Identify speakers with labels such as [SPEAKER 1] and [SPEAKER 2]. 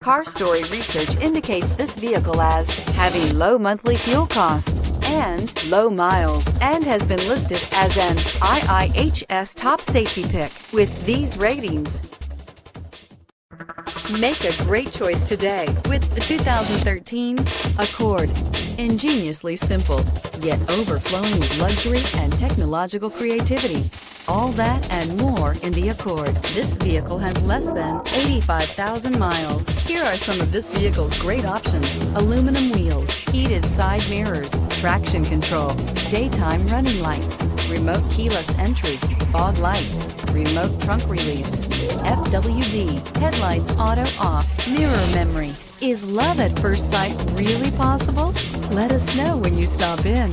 [SPEAKER 1] Car Story research indicates this vehicle as having low monthly fuel costs and low miles, and has been listed as an IIHS top safety pick with these ratings. Make a great choice today with the 2013 Accord. Ingeniously simple, yet overflowing with luxury and technological creativity. All that and more in the Accord. This vehicle has less than 85,000 miles. Here are some of this vehicle's great options: aluminum wheels, heated side mirrors, traction control, daytime running lights, remote keyless entry, fog lights, remote trunk release, FWD, headlights auto off, mirror memory. Is love at first sight really possible? Let us know when you stop in.